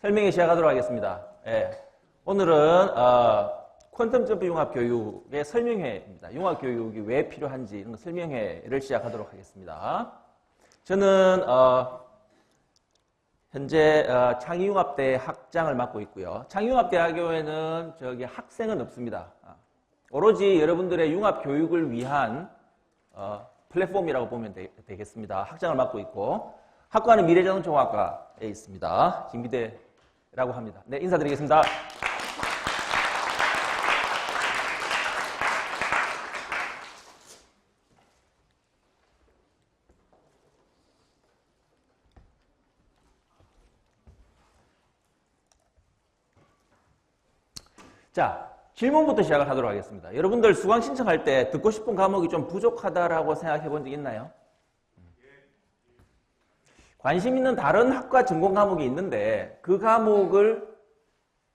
설명에 시작하도록 하겠습니다. 예. 오늘은 퀀텀 점프 융합 교육의 설명회입니다. 융합 교육이 왜 필요한지 이런 설명회를 시작하도록 하겠습니다. 저는 현재 창의융합대 학장을 맡고 있고요. 창의융합대학교에는 학생은 없습니다. 오로지 여러분들의 융합 교육을 위한 플랫폼이라고 보면 되겠습니다. 학장을 맡고 있고 학과는 미래자동차공학과에 있습니다. 김기대라고 합니다. 네, 인사드리겠습니다. 자, 질문부터 시작을 하도록 하겠습니다. 여러분들 수강 신청할 때 듣고 싶은 과목이 좀 부족하다라고 생각해 본 적 있나요? 관심 있는 다른 학과 전공 과목이 있는데 그 과목을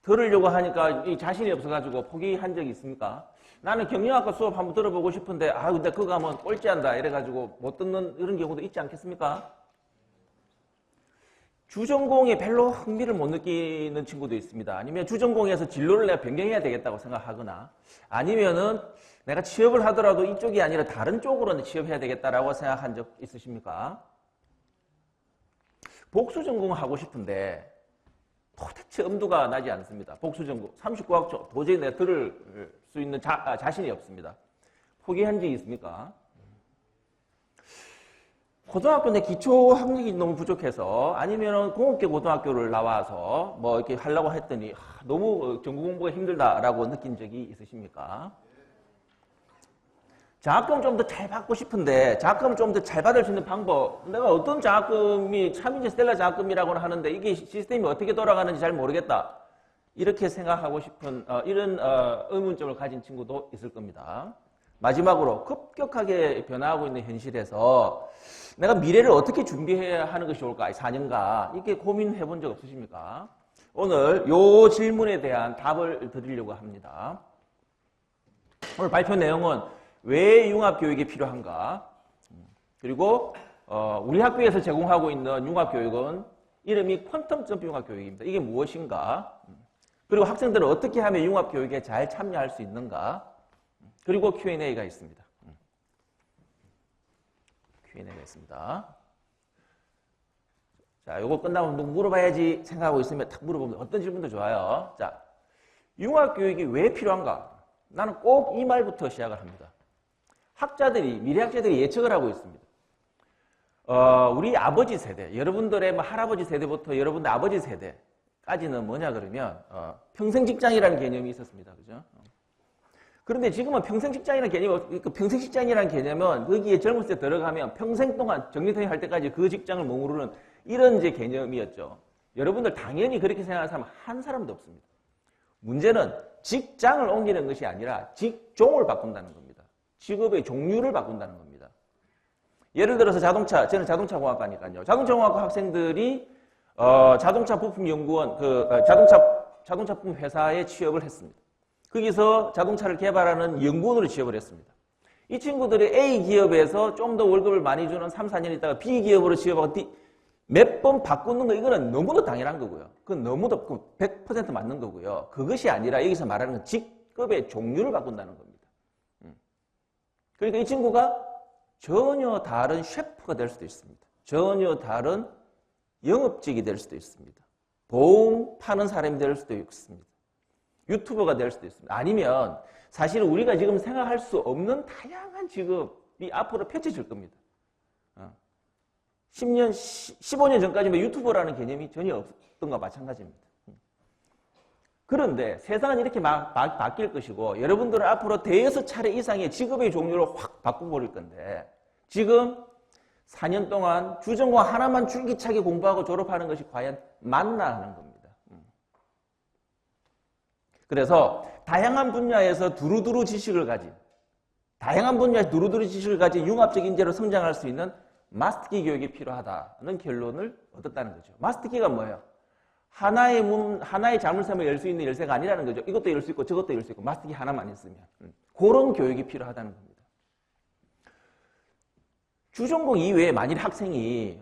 들으려고 하니까 자신이 없어가지고 포기한 적이 있습니까? 나는 경영학과 수업 한번 들어보고 싶은데 근데 그 과목은 꼴찌한다 이래가지고 못 듣는 이런 경우도 있지 않겠습니까? 주전공에 별로 흥미를 못 느끼는 친구도 있습니다. 아니면 주전공에서 진로를 내가 변경해야 되겠다고 생각하거나 아니면은 내가 취업을 하더라도 이쪽이 아니라 다른 쪽으로 취업해야 되겠다라고 생각한 적 있으십니까? 복수전공 하고 싶은데 도대체 엄두가 나지 않습니다. 복수전공 39학점 도저히 내가 들을 수 있는 자신이 없습니다. 포기한 적이 있습니까? 고등학교 내 기초 학력이 너무 부족해서 아니면 공업계 고등학교를 나와서 뭐 이렇게 하려고 했더니 너무 전공 공부가 힘들다라고 느낀 적이 있으십니까? 장학금 좀 더 잘 받고 싶은데 장학금 좀 더 잘 받을 수 있는 방법, 내가 어떤 장학금이 차민지 스텔라 장학금이라고는 하는데 이게 시스템이 어떻게 돌아가는지 잘 모르겠다 이렇게 생각하고 싶은 이런 의문점을 가진 친구도 있을 겁니다. 마지막으로 급격하게 변화하고 있는 현실에서 내가 미래를 어떻게 준비해야 하는 것이 좋을까? 4년간 이렇게 고민해 본 적 없으십니까? 오늘 이 질문에 대한 답을 드리려고 합니다. 오늘 발표 내용은 왜 융합교육이 필요한가? 그리고 우리 학교에서 제공하고 있는 융합교육은 이름이 퀀텀 점프 융합교육입니다. 이게 무엇인가? 그리고 학생들은 어떻게 하면 융합교육에 잘 참여할 수 있는가? 그리고 Q&A가 있습니다. Q&A가 있습니다. 자, 요거 끝나면 뭐 물어봐야지 생각하고 있으면 딱 물어보면 어떤 질문도 좋아요. 자, 융합교육이 왜 필요한가? 나는 꼭 이 말부터 시작을 합니다. 미래학자들이 예측을 하고 있습니다. 우리 아버지 세대, 여러분들의 할아버지 세대부터 여러분들 아버지 세대까지는 뭐냐 그러면 평생 직장이라는 개념이 있었습니다. 그죠? 그런데 지금은 평생 직장이라는 개념은 거기에 젊을 때 들어가면 평생 동안 정년퇴직할 때까지 그 직장을 머무르는 이런 이제 개념이었죠. 여러분들 당연히 그렇게 생각하는 사람 한 사람도 없습니다. 문제는 직장을 옮기는 것이 아니라 직종을 바꾼다는 겁니다. 직업의 종류를 바꾼다는 겁니다. 예를 들어서 저는 자동차공학과니까요. 자동차공학과 학생들이 자동차 부품 연구원, 자동차 부품 회사에 취업을 했습니다. 거기서 자동차를 개발하는 연구원으로 취업을 했습니다. 이 친구들이 A 기업에서 좀 더 월급을 많이 주는 3, 4년 있다가 B 기업으로 취업하고 몇 번 바꾸는 거 이거는 너무도 당연한 거고요. 그건 너무도 100% 맞는 거고요. 그것이 아니라 여기서 말하는 건 직업의 종류를 바꾼다는 겁니다. 그러니까 이 친구가 전혀 다른 셰프가 될 수도 있습니다. 전혀 다른 영업직이 될 수도 있습니다. 보험 파는 사람이 될 수도 있습니다. 유튜버가 될 수도 있습니다. 아니면 사실은 우리가 지금 생각할 수 없는 다양한 직업이 앞으로 펼쳐질 겁니다. 10년, 15년 전까지는 유튜버라는 개념이 전혀 없었던 것과 마찬가지입니다. 그런데 세상은 이렇게 막 바뀔 것이고 여러분들은 앞으로 대여섯 차례 이상의 직업의 종류를 확 바꿔버릴 건데 지금 4년 동안 주전공 하나만 줄기차게 공부하고 졸업하는 것이 과연 맞나 하는 겁니다. 그래서 다양한 분야에서 두루두루 지식을 가진 융합적 인재로 성장할 수 있는 마스터키 교육이 필요하다는 결론을 얻었다는 거죠. 마스터키가 뭐예요? 하나의 자물쇠만 열 수 있는 열쇠가 아니라는 거죠. 이것도 열 수 있고 저것도 열 수 있고 마스터키 하나만 있으면 그런 교육이 필요하다는 겁니다. 주전공 이외에 만일 학생이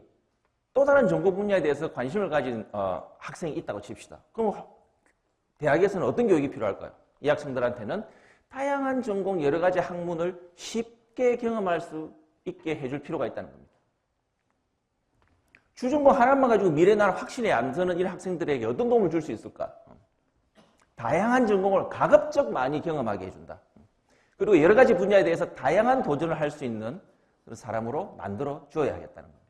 또 다른 전공 분야에 대해서 관심을 가진 학생이 있다고 칩시다. 그럼 대학에서는 어떤 교육이 필요할까요? 이 학생들한테는 다양한 전공 여러 가지 학문을 쉽게 경험할 수 있게 해줄 필요가 있다는 겁니다. 주전공 하나만 가지고 미래 나라 확신이 안 서는 이 학생들에게 어떤 도움을 줄 수 있을까? 다양한 전공을 가급적 많이 경험하게 해준다. 그리고 여러 가지 분야에 대해서 다양한 도전을 할 수 있는 그런 사람으로 만들어 주어야 하겠다는 겁니다.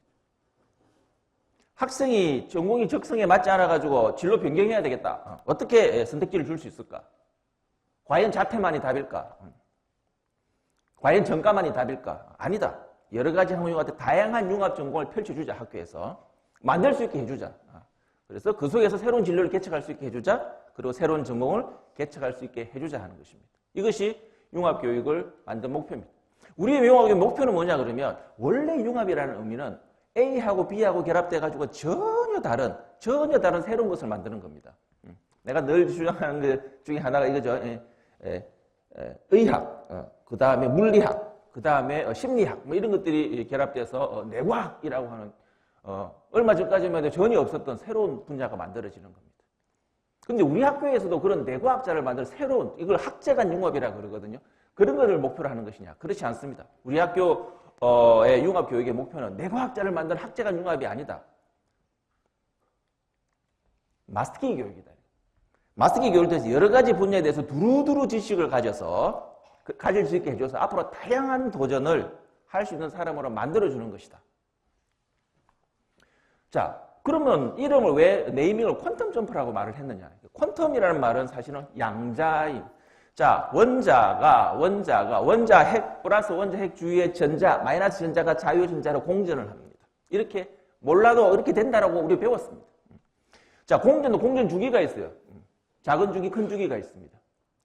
학생이 전공이 적성에 맞지 않아가지고 진로 변경해야 되겠다. 어떻게 선택지를 줄 수 있을까? 과연 자퇴만이 답일까? 과연 전과만이 답일까? 아니다. 여러 가지 학문과 다양한 융합 전공을 펼쳐주자. 학교에서 만들 수 있게 해주자. 그래서 그 속에서 새로운 진로를 개척할 수 있게 해주자. 그리고 새로운 전공을 개척할 수 있게 해주자 하는 것입니다. 이것이 융합교육을 만든 목표입니다. 우리의 융합교육 목표는 뭐냐 그러면 원래 융합이라는 의미는 A하고 B하고 결합돼가지고 전혀 다른 새로운 것을 만드는 겁니다. 내가 늘 주장하는 것 중에 하나가 이거죠. 의학, 그 다음에 물리학, 그 다음에 심리학, 뭐 이런 것들이 결합돼서 내과학이라고 하는 얼마 전까지만 해도 전혀 없었던 새로운 분야가 만들어지는 겁니다. 근데 우리 학교에서도 그런 내과학자를 만들 새로운 이걸 학제간 융합이라고 그러거든요. 그런 것을 목표로 하는 것이냐? 그렇지 않습니다. 우리 학교의 융합교육의 목표는 내과학자를 만드는 학제간 융합이 아니다. 마스터키 교육이다. 마스터키 교육을 통해서 여러 가지 분야에 대해서 두루두루 지식을 가져서 가질 수 있게 해줘서 앞으로 다양한 도전을 할 수 있는 사람으로 만들어주는 것이다. 자, 그러면 이름을 왜 네이밍을 퀀텀 점프라고 말을 했느냐? 퀀텀이라는 말은 사실은 양자임. 자, 원자 핵 플러스 원자 핵 주위의 전자, 마이너스 전자가 자유전자로 공전을 합니다. 이렇게 몰라도 이렇게 된다라고 우리 배웠습니다. 자, 공전도 공전 주기가 있어요. 작은 주기, 큰 주기가 있습니다.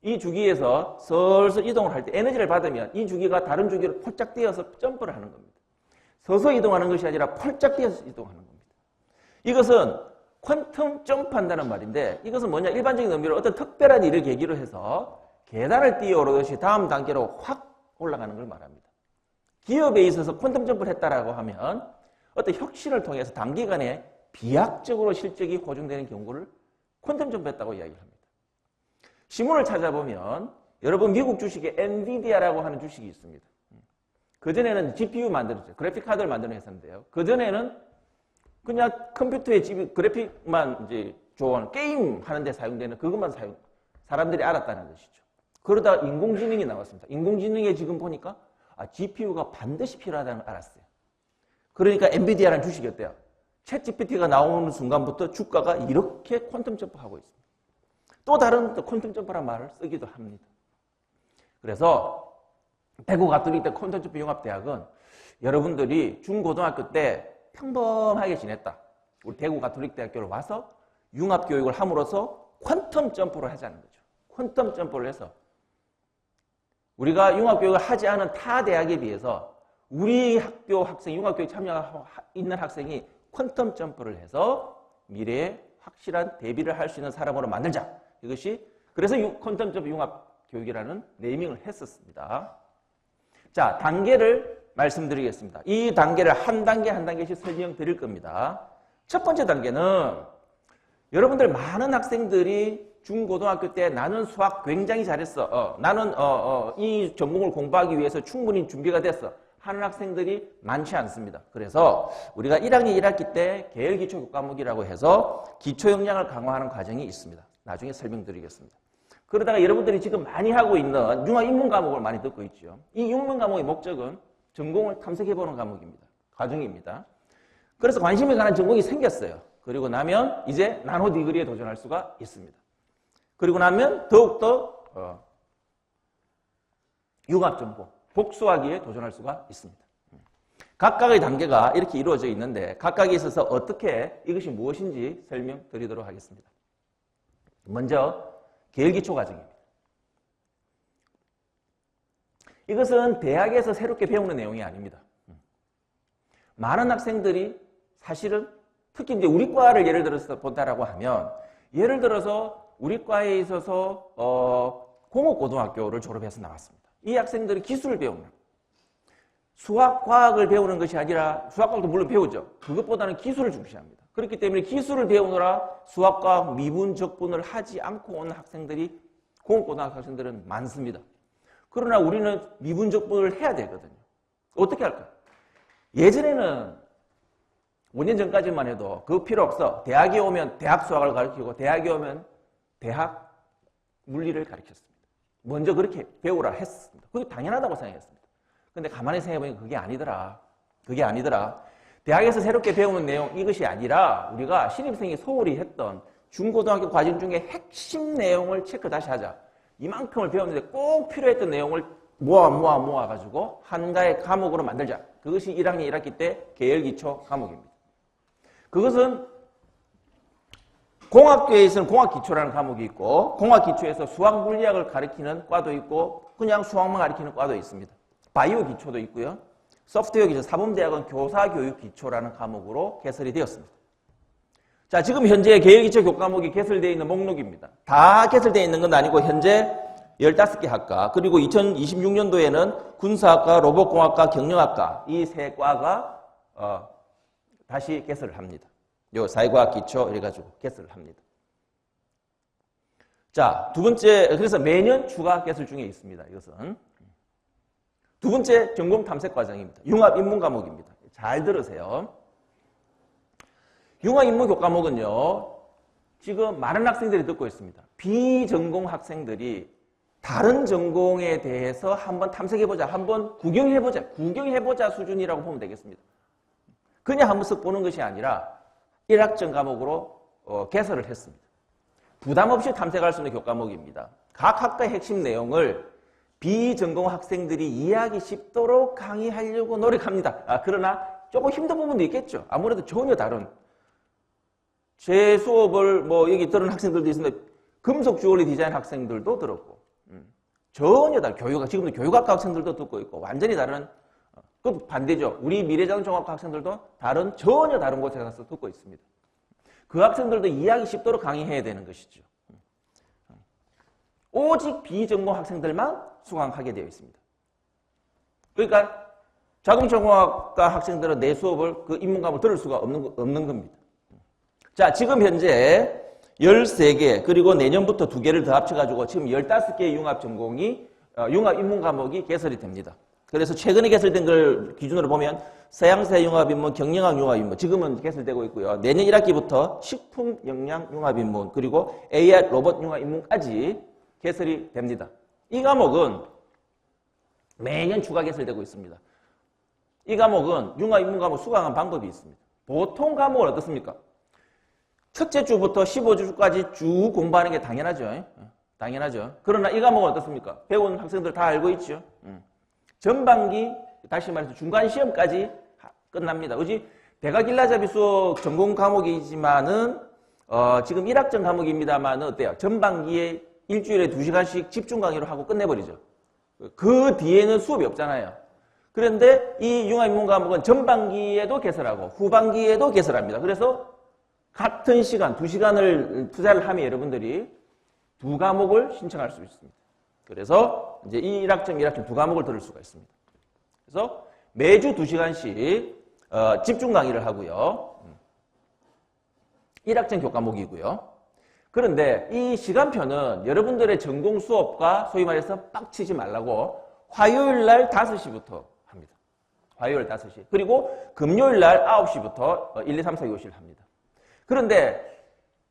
이 주기에서 슬슬 이동을 할 때 에너지를 받으면 이 주기가 다른 주기로 폴짝 뛰어서 점프를 하는 겁니다. 서서 이동하는 것이 아니라 폴짝 뛰어서 이동하는 겁니다. 이것은 퀀텀 점프한다는 말인데 이것은 뭐냐? 일반적인 의미로 어떤 특별한 일을 계기로 해서 계단을 뛰어오르듯이 다음 단계로 확 올라가는 걸 말합니다. 기업에 있어서 퀀텀 점프를 했다라고 하면 어떤 혁신을 통해서 단기간에 비약적으로 실적이 고정되는 경우를 퀀텀 점프했다고 이야기를 합니다. 신문을 찾아보면 여러분 미국 주식에 엔비디아라고 하는 주식이 있습니다. 그전에는 GPU 만들었죠. 그래픽 카드를 만드는 회사인데요. 그전에는 그냥 컴퓨터에 그래픽만 이제 좋아하는 게임 하는데 사용되는 그것만 사람들이 알았다는 것이죠. 그러다 인공지능이 나왔습니다. 인공지능에 지금 보니까 GPU가 반드시 필요하다는 걸 알았어요. 그러니까 엔비디아라는 주식이었대요. 챗 GPT가 나오는 순간부터 주가가 이렇게 퀀텀 점프하고 있습니다. 또 다른 퀀텀 점프라는 말을 쓰기도 합니다. 그래서 대구 가톨릭대 퀀텀 점프 융합대학은 여러분들이 중고등학교 때 평범하게 지냈다. 우리 대구 가톨릭대학교를 와서 융합교육을 함으로써 퀀텀 점프를 하자는 거죠. 퀀텀 점프를 해서 우리가 융합교육을 하지 않은 타 대학에 비해서 우리 학교 학생, 융합교육 참여하고 있는 학생이 퀀텀 점프를 해서 미래에 확실한 대비를 할 수 있는 사람으로 만들자. 이것이 그래서 퀀텀 점프 융합교육이라는 네이밍을 했었습니다. 자, 단계를 말씀드리겠습니다. 이 단계를 한 단계 한 단계씩 설명드릴 겁니다. 첫 번째 단계는 여러분들 많은 학생들이 중고등학교 때 나는 수학 굉장히 잘했어. 나는 이 전공을 공부하기 위해서 충분히 준비가 됐어. 하는 학생들이 많지 않습니다. 그래서 우리가 1학년 1학기 때 계열기초교과목이라고 해서 기초 역량을 강화하는 과정이 있습니다. 나중에 설명드리겠습니다. 그러다가 여러분들이 지금 많이 하고 있는 융합인문 과목을 많이 듣고 있죠. 이 인문 과목의 목적은 전공을 탐색해보는 과목입니다. 과정입니다. 그래서 관심이 가는 전공이 생겼어요. 그리고 나면 이제 나노 디그리에 도전할 수가 있습니다. 그리고 나면 더욱더 융합 전공, 복수하기에 도전할 수가 있습니다. 각각의 단계가 이렇게 이루어져 있는데 각각에 있어서 어떻게 이것이 무엇인지 설명드리도록 하겠습니다. 먼저 계열기초 과정입니다. 이것은 대학에서 새롭게 배우는 내용이 아닙니다. 많은 학생들이 사실은 특히 이제 우리 과를 예를 들어서 본다라고 하면 예를 들어서 우리 과에 있어서 공업고등학교를 졸업해서 나왔습니다. 이 학생들이 기술을 배웁니다. 수학, 과학을 배우는 것이 아니라 수학과학도 물론 배우죠. 그것보다는 기술을 중시합니다. 그렇기 때문에 기술을 배우느라 수학, 과학, 미분, 적분을 하지 않고 온 학생들이 공업고등학교 학생들은 많습니다. 그러나 우리는 미분, 적분을 해야 되거든요. 어떻게 할까요? 예전에는 5년 전까지만 해도 그거 필요 없어. 대학에 오면 대학 수학을 가르치고 대학에 오면 대학 물리를 가르쳤습니다. 먼저 그렇게 배우라 했습니다. 그게 당연하다고 생각했습니다. 근데 가만히 생각해보니까 그게 아니더라. 그게 아니더라. 대학에서 새롭게 배우는 내용 이것이 아니라 우리가 신입생이 소홀히 했던 중고등학교 과정 중에 핵심 내용을 체크 다시 하자. 이만큼을 배웠는데 꼭 필요했던 내용을 모아가지고 한가의 과목으로 만들자. 그것이 1학년 1학기 때 계열기초 과목입니다. 그것은 공학교에서는 공학기초라는 과목이 있고 공학기초에서 수학 물리학을 가르치는 과도 있고 그냥 수학만 가르치는 과도 있습니다. 바이오 기초도 있고요. 소프트웨어 기초, 사범대학은 교사교육기초라는 과목으로 개설이 되었습니다. 자, 지금 현재 계열기초 교과목이 개설되어 있는 목록입니다. 다 개설되어 있는 건 아니고 현재 15개 학과 그리고 2026년도에는 군사학과, 로봇공학과, 경영학과 이 세 과가 다시 개설을 합니다. 요 사회과학 기초 이래가지고 개설을 합니다. 자, 두 번째, 그래서 매년 추가 개설 중에 있습니다. 이것은. 두 번째 전공 탐색 과정입니다. 융합 인문 과목입니다. 잘 들으세요. 융합 인문 교과목은요, 지금 많은 학생들이 듣고 있습니다. 비전공 학생들이 다른 전공에 대해서 한번 탐색해보자, 한번 구경해보자 수준이라고 보면 되겠습니다. 그냥 한 번씩 보는 것이 아니라 1학점 과목으로 개설을 했습니다. 부담 없이 탐색할 수 있는 교과목입니다. 각 학과의 핵심 내용을 비전공 학생들이 이해하기 쉽도록 강의하려고 노력합니다. 그러나 조금 힘든 부분도 있겠죠. 아무래도 전혀 다른 제 수업을 여기 들은 학생들도 있습니다. 금속 주얼리 디자인 학생들도 들었고 전혀 다른 지금도 교육학과 학생들도 듣고 있고 완전히 다른 그 반대죠. 우리 미래자동차학과 학생들도 전혀 다른 곳에 가서 듣고 있습니다. 그 학생들도 이해하기 쉽도록 강의해야 되는 것이죠. 오직 비전공 학생들만 수강하게 되어 있습니다. 그러니까 자동차공학과 학생들은 내 수업을 그 인문과목을 들을 수가 없는 겁니다. 자, 지금 현재 13개 그리고 내년부터 2개를 더 합쳐가지고 지금 15개의 융합 전공이 융합 인문 과목이 개설이 됩니다. 그래서 최근에 개설된 걸 기준으로 보면 서양사 융합인문, 경영학 융합인문 지금은 개설되고 있고요. 내년 1학기부터 식품 영양 융합인문 그리고 AR 로봇 융합인문까지 개설이 됩니다. 이 과목은 매년 추가 개설되고 있습니다. 이 과목은 융합인문 과목 수강한 방법이 있습니다. 보통 과목은 어떻습니까? 첫째 주부터 15주까지 쭉 공부하는 게 당연하죠. 당연하죠. 그러나 이 과목은 어떻습니까? 배운 학생들 다 알고 있죠. 전반기, 다시 말해서 중간 시험까지 끝납니다. 그지? 대각일라잡이 수업 전공 과목이지만은, 지금 1학점 과목입니다만은 어때요? 전반기에 일주일에 2시간씩 집중 강의로 하고 끝내버리죠. 그 뒤에는 수업이 없잖아요. 그런데 이 융합인문 과목은 전반기에도 개설하고 후반기에도 개설합니다. 그래서 같은 시간, 2시간을 투자를 하면 여러분들이 2과목을 신청할 수 있습니다. 그래서 이제 1학점, 1학점 2과목을 들을 수가 있습니다. 그래서 매주 2시간씩 집중 강의를 하고요. 1학점 교과목이고요. 그런데 이 시간표는 여러분들의 전공 수업과 소위 말해서 빡치지 말라고 화요일 날 5시부터 합니다. 화요일 5시. 그리고 금요일 날 9시부터 1, 2, 3, 4, 5시를 합니다. 그런데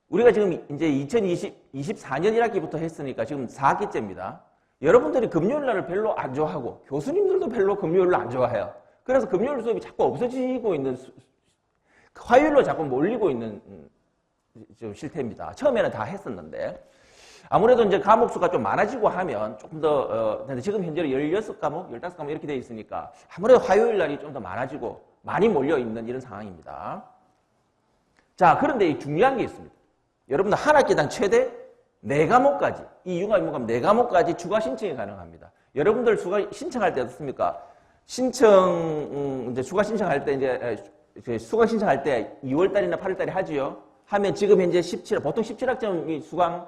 우리가 지금 이제 2024년 1학기부터 했으니까 지금 4학기째입니다. 여러분들이 금요일 날을 별로 안 좋아하고 교수님들도 별로 금요일을 안 좋아해요. 그래서 금요일 수업이 자꾸 없어지고 있는 화요일로 자꾸 몰리고 있는 좀 실태입니다. 처음에는 다 했었는데 아무래도 이제 과목 수가 좀 많아지고 하면 조금 더 지금 현재는 16과목, 15과목 이렇게 되어 있으니까 아무래도 화요일 날이 좀 더 많아지고 많이 몰려 있는 이런 상황입니다. 자, 그런데 이 중요한 게 있습니다. 여러분들 한 학기당 최대 4과목까지, 이 융합인문과목 4과목까지 추가 신청이 가능합니다. 여러분들 추가 신청할 때 어떻습니까? 이제 추가 신청할 때 수강 신청할 때 2월달이나 8월달에 하지요. 하면 지금 현재 보통 17학점이 수강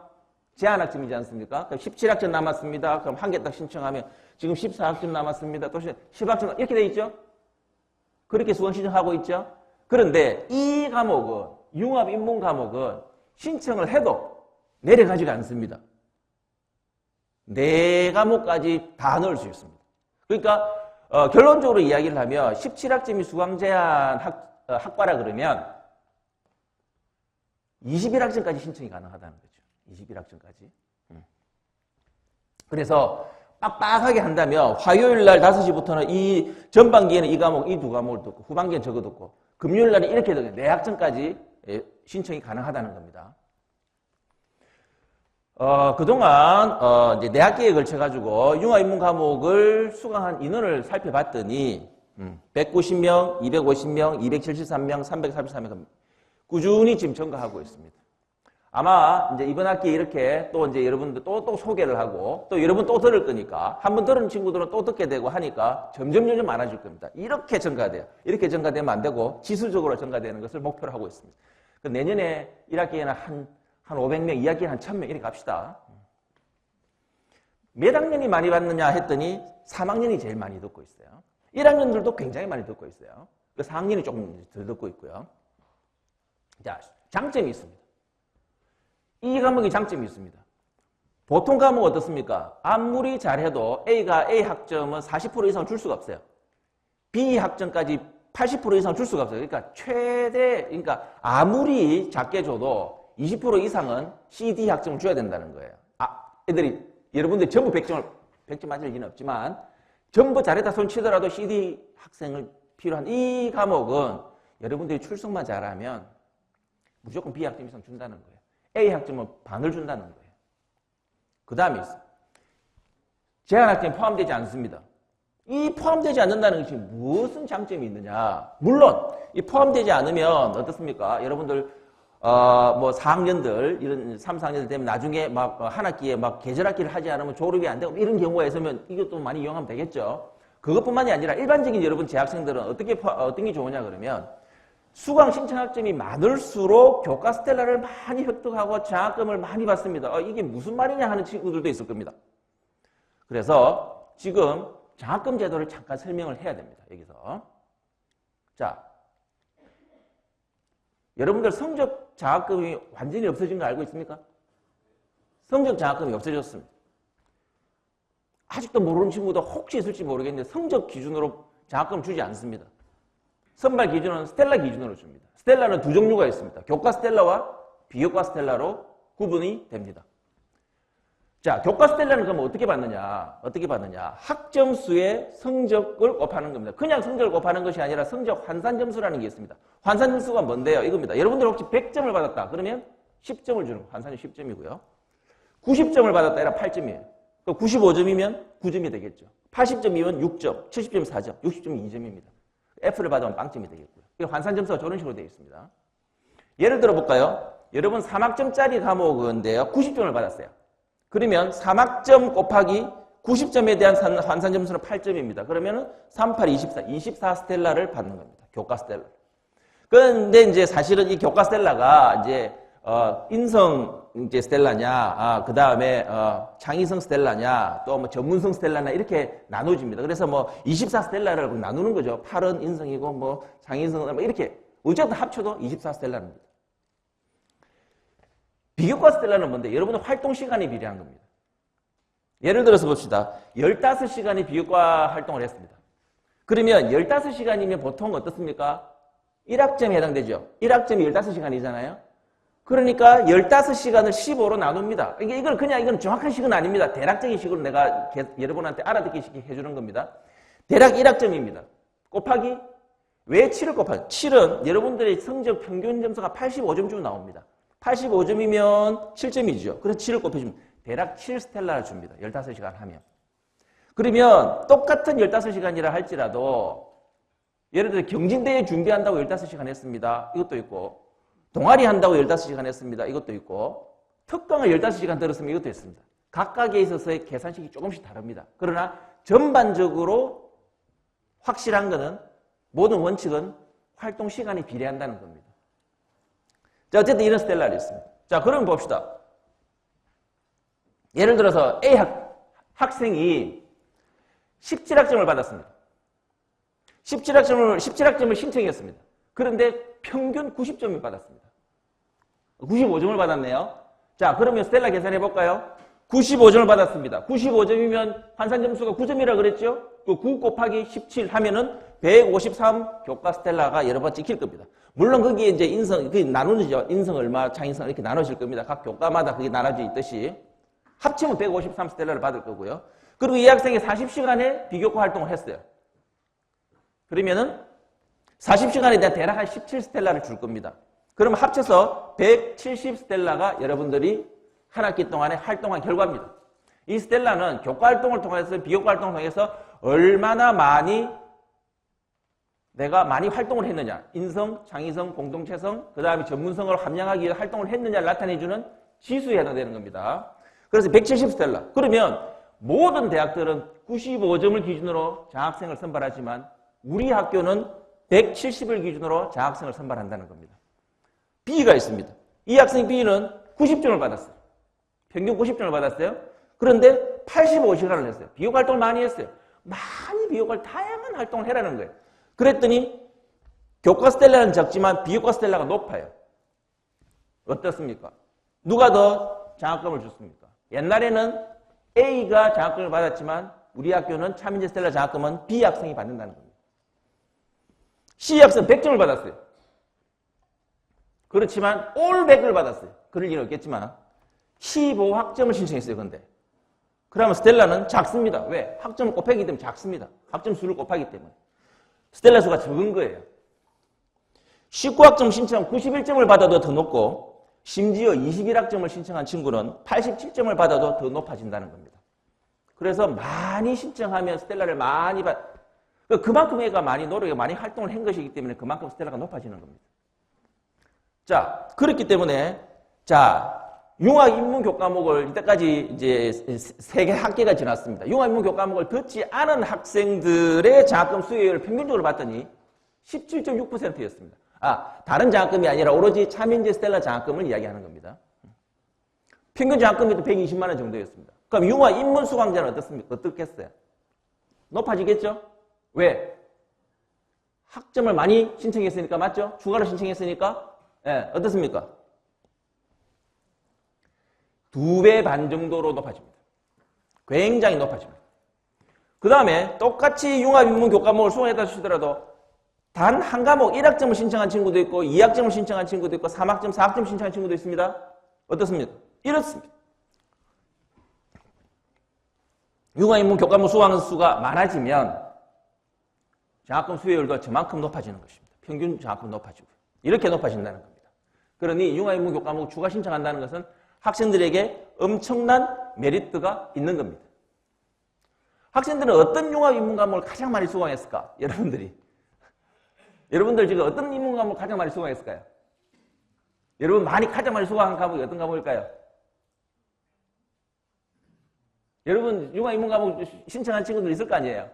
제한학점이지 않습니까? 그럼 17학점 남았습니다. 그럼 한 개 딱 신청하면 지금 14학점 남았습니다. 또 10학점 이렇게 돼 있죠? 그렇게 수강 신청하고 있죠? 그런데 이 과목은 융합인문 과목은 신청을 해도 내려가지가 않습니다. 4과목까지 다 넣을 수 있습니다. 그러니까 결론적으로 이야기를 하면 17학점이 수강 제한 학과라 그러면 21학점까지 신청이 가능하다는 거죠. 21학점까지. 그래서 빡빡하게 한다면 화요일 날 5시부터는 이 전반기에는 이 과목, 이 2과목을 듣고 후반기에는 저거 듣고 금요일 날은 이렇게 되고 4학점까지 신청이 가능하다는 겁니다. 그동안 이제 대학 기회에 걸쳐가지고 융합인문 과목을 수강한 인원을 살펴봤더니 190명, 250명, 273명, 343명 꾸준히 지금 증가하고 있습니다. 아마 이제 이번 학기에 이렇게 또 이제 여러분들 또 소개를 하고 또 여러분 또 들을 거니까 한 번 들은 친구들은 또 듣게 되고 하니까 점점 많아질 겁니다. 이렇게 증가돼요. 이렇게 증가되면 안 되고 지수적으로 증가되는 것을 목표로 하고 있습니다. 내년에 1학기에는 한 500명, 2학기에는 한 1000명 이렇게 갑시다. 몇 학년이 많이 받느냐 했더니 3학년이 제일 많이 듣고 있어요. 1학년들도 굉장히 많이 듣고 있어요. 4학년이 조금 덜 듣고 있고요. 자, 장점이 있습니다. 이 과목이 장점이 있습니다. 보통 과목은 어떻습니까? 아무리 잘해도 A가 A 학점은 40% 이상 줄 수가 없어요. B 학점까지 80% 이상 줄 수가 없어요. 그러니까 그러니까 아무리 작게 줘도 20% 이상은 CD 학점을 줘야 된다는 거예요. 여러분들이 전부 100점 맞을 리는 없지만 전부 잘했다 손 치더라도 CD 학생을 필요한 이 과목은 여러분들이 출석만 잘하면 무조건 B 학점 이상 준다는 거예요. A 학점은 반을 준다는 거예요. 그 다음에 있어요. 제한 학점이 포함되지 않습니다. 이 포함되지 않는다는 것이 무슨 장점이 있느냐. 물론 이 포함되지 않으면 어떻습니까? 여러분들 뭐 4학년들 이런 3, 4학년들 되면 나중에 막 한 학기에 막 계절학기를 하지 않으면 졸업이 안 되고 이런 경우가 있으면 이것도 많이 이용하면 되겠죠. 그것뿐만이 아니라 일반적인 여러분 재학생들은 어떤 게 좋으냐 그러면 수강 신청 학점이 많을수록 교과 스텔라를 많이 획득하고 장학금을 많이 받습니다. 이게 무슨 말이냐 하는 친구들도 있을 겁니다. 그래서 지금 장학금 제도를 잠깐 설명을 해야 됩니다. 여기서. 자, 여러분들 성적 장학금이 완전히 없어진 거 알고 있습니까? 성적 장학금이 없어졌습니다. 아직도 모르는 친구도 혹시 있을지 모르겠는데 성적 기준으로 장학금 주지 않습니다. 선발 기준은 스텔라 기준으로 줍니다. 스텔라는 두 종류가 있습니다. 교과 스텔라와 비교과 스텔라로 구분이 됩니다. 자, 교과 스텔라는 그럼 어떻게 받느냐? 학점 수의 성적을 곱하는 겁니다. 그냥 성적을 곱하는 것이 아니라 성적 환산 점수라는 게 있습니다. 환산 점수가 뭔데요? 이겁니다. 여러분들 혹시 100점을 받았다. 그러면 10점을 주는 거. 환산이 10점이고요. 90점을 받았다. 이라 8점이에요. 또 95점이면 9점이 되겠죠. 80점이면 6점, 70점 4점, 60점이 2점입니다. F를 받으면 빵점이 되겠고요. 환산 점수가 저런 식으로 되어 있습니다. 예를 들어 볼까요? 여러분 3학점짜리 과목인데요. 90점을 받았어요. 그러면 3학점 곱하기 90점에 대한 환산 점수는 8점입니다. 그러면은 3, 8, 24 스텔라를 받는 겁니다. 교과 스텔라. 그런데 이제 사실은 이 교과 스텔라가 이제 인성 이제 스텔라냐, 그 다음에 창의성 스텔라냐, 또 뭐 전문성 스텔라냐 이렇게 나눠집니다. 그래서 뭐 24 스텔라를 나누는 거죠. 8은 인성이고 뭐 창의성 뭐 이렇게 어쨌든 합쳐도 24 스텔라입니다. 비교과 스텔라는 뭔데? 여러분의 활동 시간이 비례한 겁니다. 예를 들어서 봅시다. 15시간이 비교과 활동을 했습니다. 그러면 15시간이면 보통 어떻습니까? 1학점에 해당되죠. 1학점이 15시간이잖아요. 그러니까 15시간을 15로 나눕니다. 이건 정확한 식은 아닙니다. 대략적인 식으로 내가 여러분한테 알아듣기 쉽게 해주는 겁니다. 대략 1학점입니다. 곱하기, 왜 7을 곱하기? 7은 여러분들의 성적 평균 점수가 85점쯤 나옵니다. 85점이면 7점이죠. 그래서 7을 곱해주면 대략 7스텔라를 줍니다. 15시간 하면. 그러면 똑같은 15시간이라 할지라도 예를 들어 경진대회 준비한다고 15시간 했습니다. 이것도 있고 동아리 한다고 15시간 했습니다. 이것도 있고 특강을 15시간 들었으면 이것도 있습니다. 각각에 있어서의 계산식이 조금씩 다릅니다. 그러나 전반적으로 확실한 거는 모든 원칙은 활동 시간이 비례한다는 겁니다. 자, 어쨌든 이런 스텔라를 있습니다. 자, 그럼 봅시다. 예를 들어서 A 학생이 17학점을 받았습니다. 17학점을 신청했습니다. 그런데 평균 90점을 받았습니다. 95점을 받았네요. 자, 그러면 스텔라 계산해 볼까요? 95점을 받았습니다. 95점이면 환산 점수가 9점이라 그랬죠? 그 9 곱하기 17 하면은 153 교과 스텔라가 여러 번 찍힐 겁니다. 물론 거기에 이제 인성, 그게 나누죠. 인성 얼마, 창의성 이렇게 나눠질 겁니다. 각 교과마다 그게 나눠져 있듯이. 합치면 153 스텔라를 받을 거고요. 그리고 이 학생이 40시간에 비교과 활동을 했어요. 그러면은 40시간에 대한 대략 한 17스텔라를 줄 겁니다. 그러면 합쳐서 170 스텔라가 여러분들이 한 학기 동안에 활동한 결과입니다. 이 스텔라는 교과 활동을 통해서 비교과 활동을 통해서 얼마나 내가 많이 활동을 했느냐, 인성, 창의성, 공동체성, 그 다음에 전문성을 함양하기 위해 활동을 했느냐를 나타내주는 지수에 해당되는 겁니다. 그래서 170 스텔라. 그러면 모든 대학들은 95점을 기준으로 장학생을 선발하지만 우리 학교는 170을 기준으로 장학생을 선발한다는 겁니다. B가 있습니다. 이 학생 B는 90점을 받았어요. 평균 90점을 받았어요. 그런데 85시간을 했어요. 비교과 활동을 많이 했어요. 많이 비교과 다양한 활동을 해라는 거예요. 그랬더니 교과 스텔라는 적지만 비교과 스텔라가 높아요. 어떻습니까? 누가 더 장학금을 줬습니까? 옛날에는 A가 장학금을 받았지만 우리 학교는 차민재 스텔라 장학금은 B 학생이 받는다는 겁니다. C 학생 100점을 받았어요. 그렇지만 올 100을 받았어요. 그럴 일은 없겠지만 15학점을 신청했어요. 근데 그러면 스텔라는 작습니다. 왜? 학점을 곱하기 때문에 작습니다. 학점 수를 곱하기 때문에. 스텔라 수가 적은 거예요. 19학점 신청 91점을 받아도 더 높고 심지어 21학점을 신청한 친구는 87점을 받아도 더 높아진다는 겁니다. 그래서 많이 신청하면 스텔라를 많이 그만큼 애가 많이 노력해 많이 활동을 한 것이기 때문에 그만큼 스텔라가 높아지는 겁니다. 자, 그렇기 때문에 융합인문교과목을 이때까지 이제 3개 학기가 지났습니다. 융합인문교과목을 듣지 않은 학생들의 장학금 수혜율을 평균적으로 봤더니 17.6%였습니다. 다른 장학금이 아니라 오로지 차민재 스텔라 장학금을 이야기하는 겁니다. 평균 장학금이 120만 원 정도였습니다. 그럼 융합인문 수강자는 어떻습니까? 어떻겠어요? 높아지겠죠? 왜? 학점을 많이 신청했으니까, 맞죠? 추가로 신청했으니까? 예, 어떻습니까? 2배 반 정도로 높아집니다. 굉장히 높아집니다. 그 다음에 똑같이 융합인문 교과목을 수강했다 치더라도 단 한 과목 1학점을 신청한 친구도 있고 2학점을 신청한 친구도 있고 3학점, 4학점 신청한 친구도 있습니다. 어떻습니까? 이렇습니다. 융합인문 교과목 수강 수가 많아지면 장학금 수혜율도 저만큼 높아지는 것입니다. 평균 장학금 높아지고 이렇게 높아진다는 겁니다. 그러니 융합인문 교과목 추가 신청한다는 것은 학생들에게 엄청난 메리트가 있는 겁니다. 학생들은 어떤 융합인문 과목을 가장 많이 수강했을까? 여러분들 지금 어떤 인문 과목을 가장 많이 수강했을까요? 여러분 가장 많이 수강한 과목이 어떤 과목일까요? 여러분 융합인문 과목 신청한 친구들 있을 거 아니에요?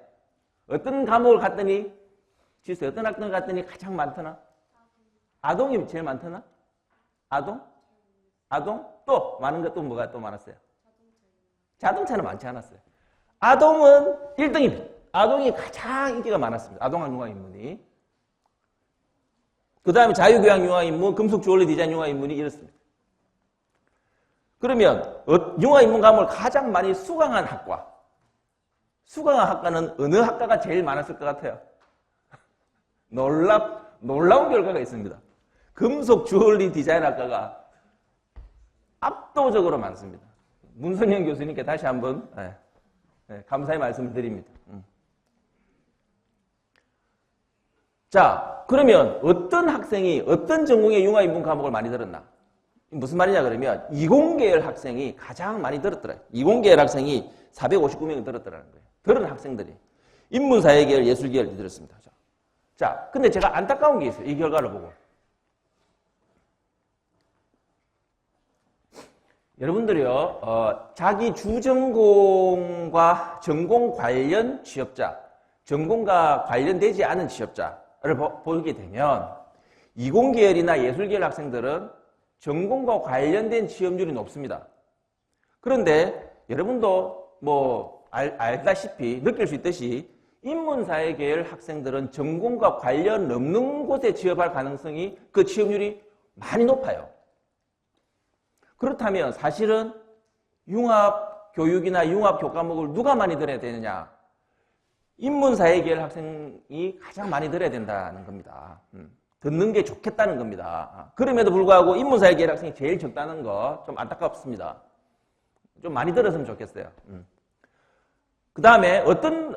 어떤 과목을 갔더니 지수 어떤 학교를 갔더니 가장 많더나? 아동이 제일 많더나? 아동? 또 많은 것 또 뭐가 또 많았어요? 자동차는 많지 않았어요. 아동은 1등입니다. 아동이 가장 인기가 많았습니다. 아동학 융합인문이. 그 다음에 자유교양 융합인문, 금속 주얼리 디자인 융합인문이 이렇습니다. 그러면 융합인문 과목을 가장 많이 수강한 학과는 어느 학과가 제일 많았을 것 같아요? 놀라운 결과가 있습니다. 금속 주얼리 디자인 학과가 압도적으로 많습니다. 문선영 교수님께 다시 한번 감사의 말씀을 드립니다. 자, 그러면 어떤 학생이 어떤 전공의 융합인문 과목을 많이 들었나? 무슨 말이냐 그러면 이공계열 학생이 가장 많이 들었더라. 이공계열 학생이 459명이 들었더라는 거예요. 들은 학생들이. 인문사회계열, 예술계열이 들었습니다. 자, 근데 제가 안타까운 게 있어요. 이 결과를 보고. 여러분들이요, 자기 주전공과 전공 관련 취업자, 전공과 관련되지 않은 취업자를 보게 되면 이공계열이나 예술계열 학생들은 전공과 관련된 취업률이 높습니다. 그런데 여러분도 뭐 알다시피 느낄 수 있듯이 인문사회 계열 학생들은 전공과 관련 없는 곳에 취업할 가능성이 그 취업률이 많이 높아요. 그렇다면 사실은 융합교육이나 융합교과목을 누가 많이 들어야 되느냐? 인문사회 계열 학생이 가장 많이 들어야 된다는 겁니다. 듣는 게 좋겠다는 겁니다. 그럼에도 불구하고 인문사회 계열 학생이 제일 적다는 거 좀 안타깝습니다. 좀 많이 들었으면 좋겠어요. 그 다음에 어떤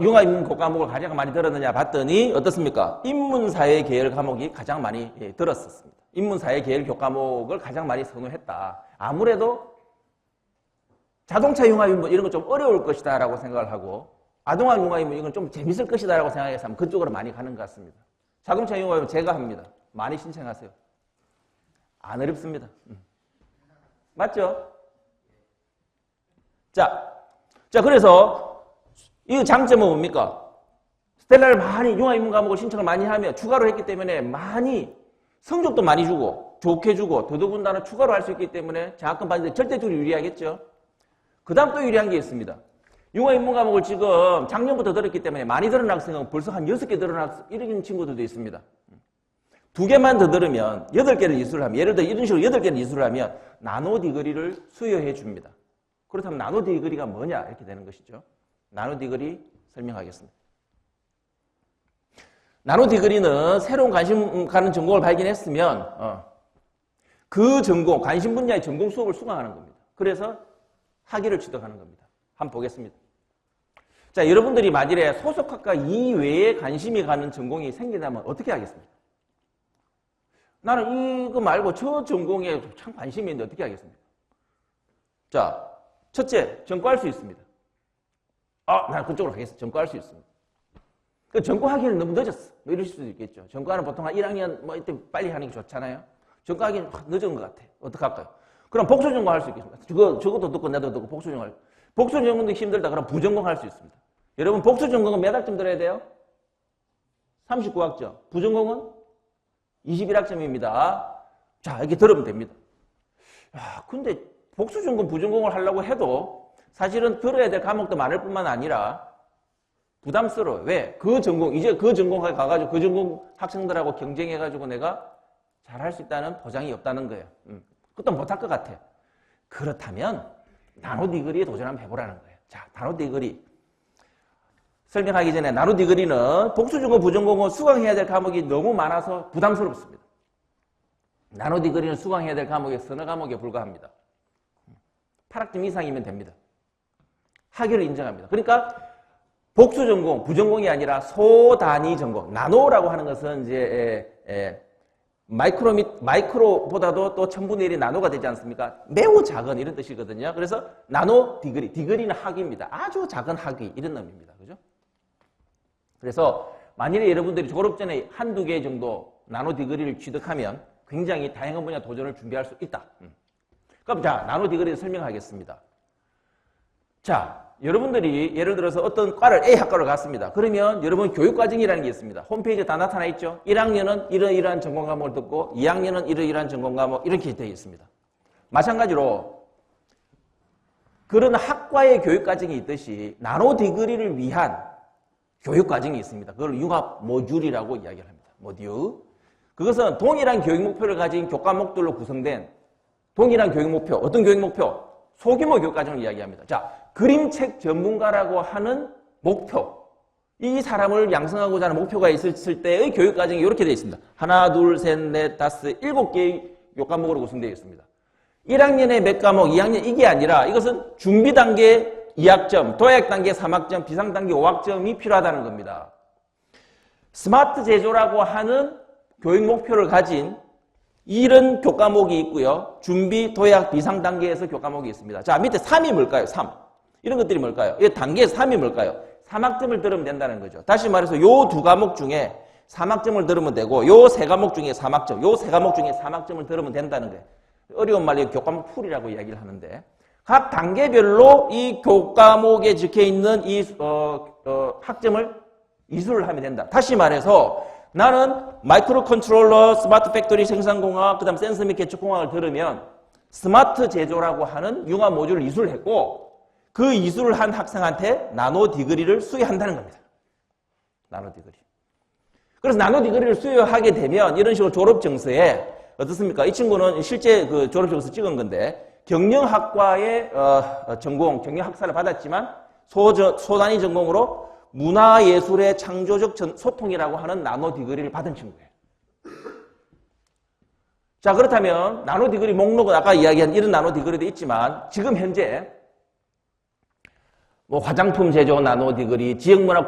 융합인문교과목을 가장 많이 들었느냐 봤더니 어떻습니까? 인문사회 계열 과목이 가장 많이 들었었습니다. 인문사회 계열 교과목을 가장 많이 선호했다. 아무래도 자동차 융합인문 이런 거 좀 어려울 것이다 라고 생각을 하고 아동학 융합인문 이건 좀 재밌을 것이다 라고 생각해서 그쪽으로 많이 가는 것 같습니다. 자동차 융합인문 제가 합니다. 많이 신청하세요. 안 어렵습니다. 맞죠? 자, 그래서 이 장점은 뭡니까? 스텔라를 많이 융합인문 과목을 신청을 많이 하면 추가로 했기 때문에 많이 성적도 많이 주고 좋게 주고 더더군다나 추가로 할 수 있기 때문에 장학금 받는 데 절대적으로 유리하겠죠. 그 다음 또 유리한 게 있습니다. 융합인문 과목을 지금 작년부터 들었기 때문에 많이 들은 학생은 벌써 한 6개 들은 학생 이런 친구들도 있습니다. 2개만 더 들으면 8개를 이수를 하면 예를 들어 이런 식으로 8개를 이수를 하면 나노 디그리를 수여해 줍니다. 그렇다면 나노 디그리가 뭐냐 이렇게 되는 것이죠. 나노 디그리 설명하겠습니다. 나노 디그리는 새로운 관심 가는 전공을 발견했으면 그 전공, 관심 분야의 전공 수업을 수강하는 겁니다. 그래서 학위를 취득하는 겁니다. 한번 보겠습니다. 자, 여러분들이 만일에 소속학과 이외에 관심이 가는 전공이 생긴다면 어떻게 하겠습니까? 나는 이거 말고 저 전공에 참 관심이 있는데 어떻게 하겠습니까? 자, 첫째, 전과할 수 있습니다. 나는 그쪽으로 가겠어. 전과할 수 있습니다. 그 전과하기는 너무 늦었어. 뭐 이러실 수도 있겠죠. 전과는 보통 한 1학년 뭐 이때 빨리 하는 게 좋잖아요. 전과하기는 늦은 것 같아. 어떡할까요? 그럼 복수 전공할 수 있겠습니다. 저것도 듣고 나도 듣고 복수 전공할. 복수 전공도 힘들다. 그럼 부전공할 수 있습니다. 여러분 복수 전공은 몇 학점 들어야 돼요? 39학점. 부전공은 21학점입니다. 자, 이렇게 들으면 됩니다. 근데 복수 전공, 부전공을 하려고 해도 사실은 들어야 될 과목도 많을 뿐만 아니라 부담스러워요. 왜? 그 전공, 이제 그 전공에 가가지고 그 전공 학생들하고 경쟁해가지고 내가 잘할 수 있다는 보장이 없다는 거예요. 그것도 못할 것 같아. 그렇다면 나노 디그리에 도전 한번 해보라는 거예요. 자, 나노 디그리. 설명하기 전에 나노 디그리는 복수 전공, 부전공은 수강해야 될 과목이 너무 많아서 부담스럽습니다. 나노 디그리는 수강해야 될 과목이 서너 과목에 불과합니다. 8학점 이상이면 됩니다. 학위를 인정합니다. 그러니까 복수 전공, 부전공이 아니라 소단위 전공. 나노라고 하는 것은 이제 마이크로보다도 또 1000분의 1이 나노가 되지 않습니까? 매우 작은 이런 뜻이거든요. 그래서 나노 디그리, 디그리는 학위입니다. 아주 작은 학위 이런 의미입니다. 그죠? 그래서 만일에 여러분들이 졸업 전에 한두 개 정도 나노 디그리를 취득하면 굉장히 다양한 분야 도전을 준비할 수 있다. 그럼 자, 나노 디그리를 설명하겠습니다. 자, 여러분들이 예를 들어서 어떤 과를 A 학과를 갔습니다. 그러면 여러분 교육과정이라는 게 있습니다. 홈페이지에 다 나타나 있죠. 1학년은 이러이러한 전공 과목을 듣고 2학년은 이러이러한 전공 과목 이렇게 되어 있습니다. 마찬가지로 그런 학과의 교육과정이 있듯이 나노 디그리를 위한 교육과정이 있습니다. 그걸 융합 모듈이라고 이야기를 합니다. 모듈. 그것은 동일한 교육 목표를 가진 교과목들로 구성된 동일한 교육 목표, 어떤 교육 목표? 소규모 교육과정을 이야기합니다. 자, 그림책 전문가라고 하는 목표. 이 사람을 양성하고자 하는 목표가 있을 때의 교육과정이 이렇게 되어 있습니다. 하나, 둘, 셋, 넷, 다섯, 7개의 교과목으로 구성되어 있습니다. 1학년에 몇 과목, 2학년 이게 아니라 이것은 준비 단계 2학점, 도약 단계 3학점, 비상 단계 5학점이 필요하다는 겁니다. 스마트 제조라고 하는 교육 목표를 가진 이런 교과목이 있고요. 준비, 도약, 비상 단계에서 교과목이 있습니다. 자, 밑에 3이 뭘까요? 3. 이런 것들이 뭘까요? 이 단계 3이 뭘까요? 3학점을 들으면 된다는 거죠. 다시 말해서 요 두 과목 중에 3학점을 들으면 되고 요 세 과목 중에 3학점, 요 세 과목 중에 3학점을 들으면 된다는 거예요. 어려운 말로 교과목 풀이라고 이야기를 하는데 각 단계별로 이 교과목에 적혀있는 이 학점을 이수를 하면 된다. 다시 말해서 나는 마이크로 컨트롤러, 스마트 팩토리 생산공학, 그 다음 센서 및 개척공학을 들으면 스마트 제조라고 하는 융합 모듈을 이수를 했고 그 이수를 한 학생한테 나노 디그리를 수여한다는 겁니다. 나노 디그리. 그래서 나노 디그리를 수여하게 되면 이런 식으로 졸업증서에 어떻습니까? 이 친구는 실제 그 졸업증서 찍은 건데 경영학과의 전공, 경영학사를 받았지만 소단위 전공으로 문화예술의 창조적 소통이라고 하는 나노 디그리를 받은 친구예요. 자, 그렇다면 나노 디그리 목록은 아까 이야기한 이런 나노 디그리도 있지만 지금 현재 뭐 화장품 제조 나노 디그리, 지역문화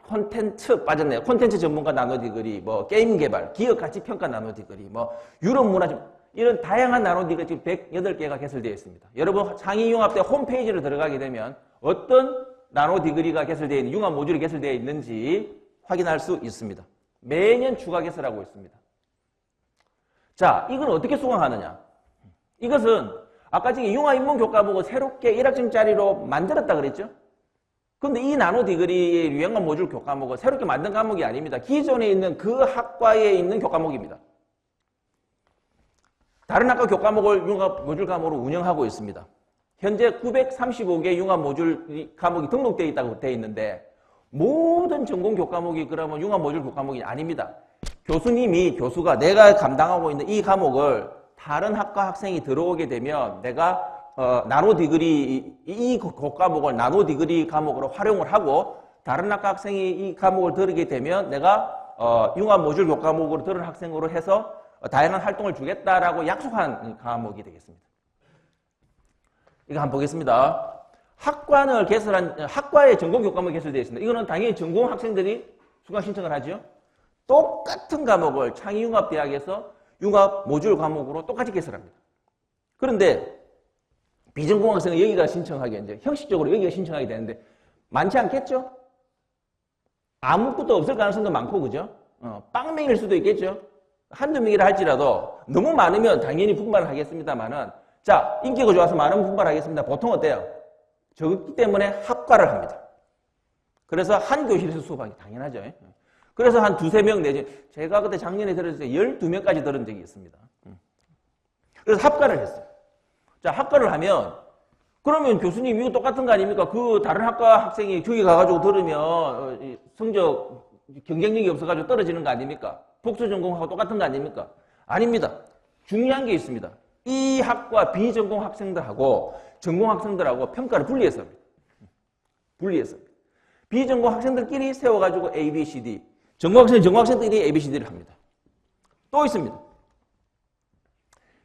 콘텐츠 빠졌네요. 콘텐츠 전문가 나노 디그리, 뭐 게임 개발, 기업 가치 평가 나노 디그리, 뭐 유럽 문화 이런 다양한 나노 디그리 지금 108개가 개설되어 있습니다. 여러분 창의융합대 홈페이지로 들어가게 되면 어떤 나노 디그리가 개설되어 있는 융합 모듈이 개설되어 있는지 확인할 수 있습니다. 매년 추가 개설하고 있습니다. 자, 이건 어떻게 수강하느냐? 이것은 아까 지금 융합인문교과목을 새롭게 1학점짜리로 만들었다 그랬죠? 근데 이 나노 디그리 융합 모듈 교과목은 새롭게 만든 과목이 아닙니다. 기존에 있는 그 학과에 있는 교과목입니다. 다른 학과 교과목을 융합 모듈 과목으로 운영하고 있습니다. 현재 935개 융합 모듈 과목이 등록되어 있다고 되어 있는데 모든 전공 교과목이 그러면 융합 모듈 교과목이 아닙니다. 교수가 내가 감당하고 있는 이 과목을 다른 학과 학생이 들어오게 되면 내가 나노 디그리 이 교과목을 나노 디그리 과목으로 활용을 하고 다른 학과 학생이 이 과목을 들으게 되면 내가 융합 모듈 교과목으로 들은 학생으로 해서 다양한 활동을 주겠다라고 약속한 과목이 되겠습니다. 이거 한번 보겠습니다. 학과의 전공 교과목이 개설되어 있습니다. 이거는 당연히 전공 학생들이 수강 신청을 하죠. 똑같은 과목을 창의융합대학에서 융합 모듈 과목으로 똑같이 개설합니다. 그런데 비전공 학생은 여기가 신청하게 이제 형식적으로 여기가 신청하게 되는데 많지 않겠죠? 아무것도 없을 가능성도 많고 그죠? 빵명일 수도 있겠죠? 한두 명이라 할지라도 너무 많으면 당연히 분발을 하겠습니다만은 자, 인기가 좋아서 많은 분발하겠습니다. 보통 어때요? 적기 때문에 합과를 합니다. 그래서 한 교실에서 수업하기 당연하죠. 그래서 한 두세 명 내지 제가 그때 작년에 들었을 때 12명까지 들은 적이 있습니다. 그래서 합과를 했어요. 자, 합과를 하면 그러면 교수님 이거 똑같은 거 아닙니까? 그 다른 학과 학생이 저기 가가지고 들으면 성적 경쟁력이 없어가지고 떨어지는 거 아닙니까? 복수 전공하고 똑같은 거 아닙니까? 아닙니다. 중요한 게 있습니다. 이 학과 비전공 학생들하고 전공 학생들하고 평가를 분리해서 합니다. 비전공 학생들끼리 세워가지고 A, B, C, D. 전공 학생들끼리 A, B, C, D를 합니다. 또 있습니다.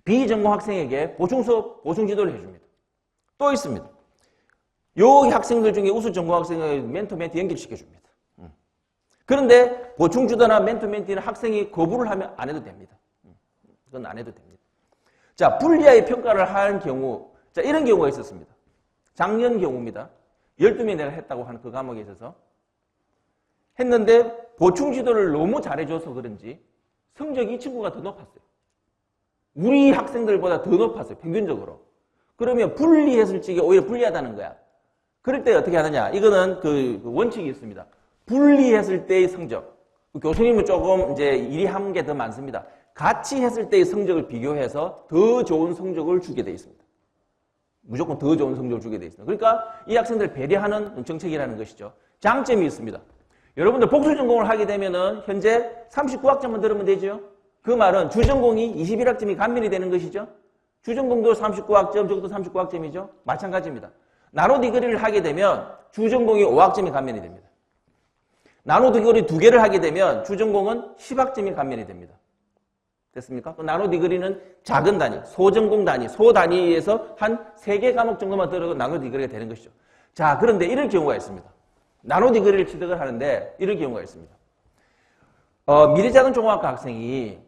비전공 학생에게 보충 수업, 보충 지도를 해줍니다. 또 있습니다. 요 학생들 중에 우수 전공 학생을 멘토, 멘티 연결시켜줍니다. 그런데 보충 지도나 멘토, 멘티는 학생이 거부를 하면 안 해도 됩니다. 그건 안 해도 됩니다. 자, 분리하여 평가를 한 경우, 자, 이런 경우가 있었습니다. 작년 경우입니다. 12명이 내가 했다고 하는 그 과목에 있어서 했는데 보충 지도를 너무 잘해줘서 그런지 성적이 이 친구가 더 높았어요. 우리 학생들보다 더 높았어요. 평균적으로. 그러면 분리했을 적에 오히려 불리하다는 거야. 그럴 때 어떻게 하느냐. 이거는 그 원칙이 있습니다. 분리했을 때의 성적. 교수님은 조금 이제 일이 한 게 더 많습니다. 같이 했을 때의 성적을 비교해서 더 좋은 성적을 주게 되어 있습니다. 무조건 더 좋은 성적을 주게 되어 있습니다. 그러니까 이 학생들을 배려하는 정책이라는 것이죠. 장점이 있습니다. 여러분들 복수 전공을 하게 되면은 현재 39학점만 들으면 되죠. 그 말은 주전공이 21학점이 감면이 되는 것이죠. 주전공도 39학점, 적어도 39학점이죠. 마찬가지입니다. 나노 디그리를 하게 되면 주전공이 5학점이 감면이 됩니다. 나노 디그리 2개를 하게 되면 주전공은 10학점이 감면이 됩니다. 됐습니까? 나노 디그리는 작은 단위, 소전공 단위, 소 단위에서 한 3개 과목 정도만 들어도 나노 디그리가 되는 것이죠. 자, 그런데 이런 경우가 있습니다. 나노 디그리를 취득을 하는데 이런 경우가 있습니다. 미래자동종합학과 학생이